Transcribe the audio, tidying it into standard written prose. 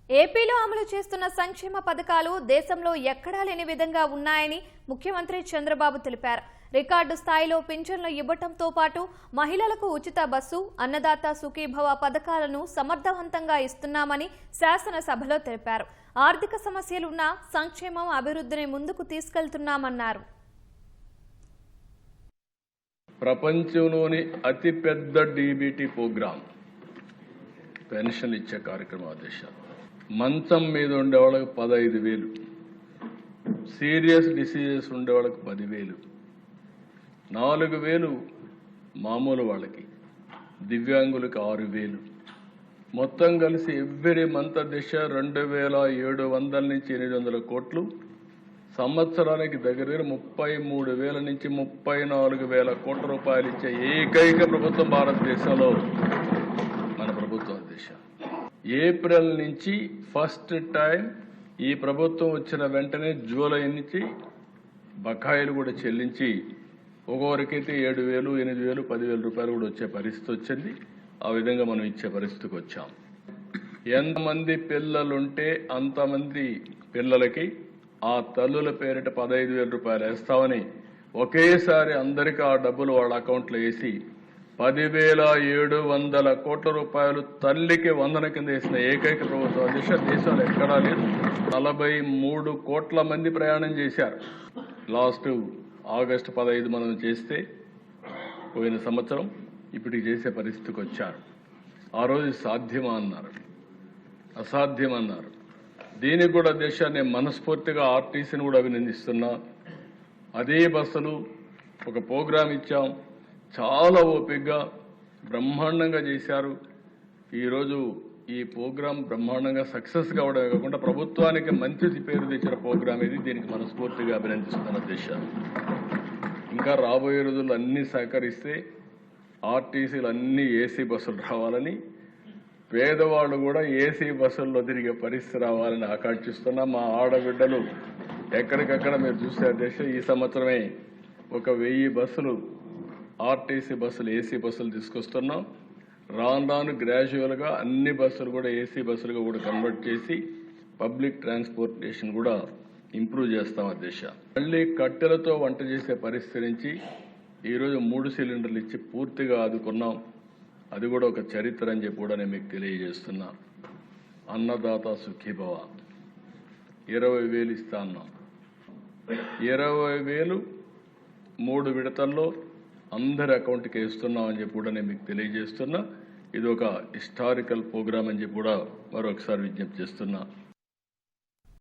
ఏపీలో అమలు చేస్తున్న సంక్షేమ పథకాలు దేశంలో ఎక్కడా లేని విధంగా ఉన్నాయని ముఖ్యమంత్రి చంద్రబాబు తెలిపారు. రికార్డు స్థాయిలో పింఛన్లు ఇవ్వడంతో పాటు మహిళలకు ఉచిత బస్సు, అన్నదాత సుఖీభవ పథకాలను సమర్థవంతంగా ఇస్తున్నామని శాసనసభలో తెలిపారు. ఆర్థిక సమస్యలున్నా సంక్షేమం, అభివృద్ధిని ముందుకు తీసుకెళ్తున్నామన్నారు. ప్రపంచంలోని అతిపెద్ద డీబీటీ ప్రోగ్రాం పెన్షన్ ఇచ్చే కార్యక్రమం ఆదేశాలు. మంచం మీద ఉండే వాళ్ళకి 15,000, సీరియస్ డిసీజెస్ ఉండే వాళ్ళకి 10,000, 4,000 మామూలు వాళ్ళకి, దివ్యాంగులకి 6,000, మొత్తం కలిసి ఎవ్రీ మంత్ దిశ 2,700 నుంచి 800 కోట్లు, సంవత్సరానికి దగ్గర 33,000 నుంచి 34,000 కోట్ల రూపాయలు ఇచ్చే ఏకైక ప్రభుత్వం భారతదేశంలో మన ప్రభుత్వం దిశ. ఏప్రిల్ నుంచి ఫస్ట్ టైం ఈ ప్రభుత్వం వచ్చిన వెంటనే జూలై నుంచి బకాయిలు కూడా చెల్లించి ఒక్కొక్కరికైతే 7,000, 8,000, 10,000 రూపాయలు కూడా వచ్చే పరిస్థితి వచ్చింది. ఆ విధంగా మనం ఇచ్చే పరిస్థితికి వచ్చాం. ఎంతమంది పిల్లలుంటే అంతమంది పిల్లలకి ఆ తల్లుల పేరిట 15,000 రూపాయలు వేస్తామని ఒకేసారి అందరికీ ఆ డబ్బులు వాళ్ళ అకౌంట్లో వేసి 10,700 కోట్ల రూపాయలు తల్లికి వందన కింద వేసిన ఏకైక ప్రభుత్వం దేశంలో ఎక్కడా లేదు. 43 కోట్ల మంది ప్రయాణం చేశారు. లాస్ట్ ఆగస్టు 15 మనం చేస్తే పోయిన సంవత్సరం ఇప్పటికి చేసే పరిస్థితికి వచ్చారు. ఆ రోజు సాధ్యమా అన్నారు, అసాధ్యమన్నారు. దీనికి కూడా దేశాన్ని మనస్ఫూర్తిగా ఆర్టీసీని కూడా అభినందిస్తున్నా. అదే బస్సులు ఒక ప్రోగ్రాం ఇచ్చాం, చాలా ఓపికగా బ్రహ్మాండంగా చేశారు. ఈరోజు ఈ ప్రోగ్రాం బ్రహ్మాండంగా సక్సెస్ కావడమే కాకుండా ప్రభుత్వానికి మంచి పేరు తెచ్చిన ప్రోగ్రాం ఇది. దీనికి మనస్ఫూర్తిగా అభినందిస్తున్న దేశాలు. ఇంకా రాబోయే రోజుల్లో అన్ని సహకరిస్తే ఆర్టీసీలు అన్ని ఏసీ బస్సులు రావాలని, పేదవాళ్ళు కూడా ఏసీ బస్సుల్లో తిరిగే పరిస్థితి రావాలని ఆకాంక్షిస్తున్నా. మా ఆడబిడ్డలు ఎక్కడికక్కడ మీరు చూసే దేశం ఈ సంవత్సరమే 1,000 బస్సులు ఆర్టీసీ బస్సులు, ఏసీ బస్సులు తీసుకొస్తున్నాం. రాను గ్రాడ్యువల్గా అన్ని బస్సులు కూడా ఏసీ బస్సులుగా కూడా కన్వర్ట్ చేసి పబ్లిక్ ట్రాన్స్పోర్టేషన్ కూడా ఇంప్రూవ్ చేస్తాం. దేశ మళ్ళీ కట్టెలతో వంట చేసే పరిస్థితి నుంచి ఈరోజు 3 సిలిండర్లు ఇచ్చి పూర్తిగా ఆదుకున్నాం. అది కూడా ఒక చరిత్ర అని చెప్పి కూడా నేను మీకు తెలియజేస్తున్నా. అన్నదాత సుఖీభవ 20,000 ఇస్తా అన్నాం. 20,000 3 విడతల్లో అందరి అకౌంట్కి వేస్తున్నాం అని చెప్పి కూడా నేను మీకు తెలియజేస్తున్నా. ఇది ఒక హిస్టారికల్ ప్రోగ్రామ్ అని చెప్పి కూడా మరొకసారి విజ్ఞప్తి చేస్తున్నా.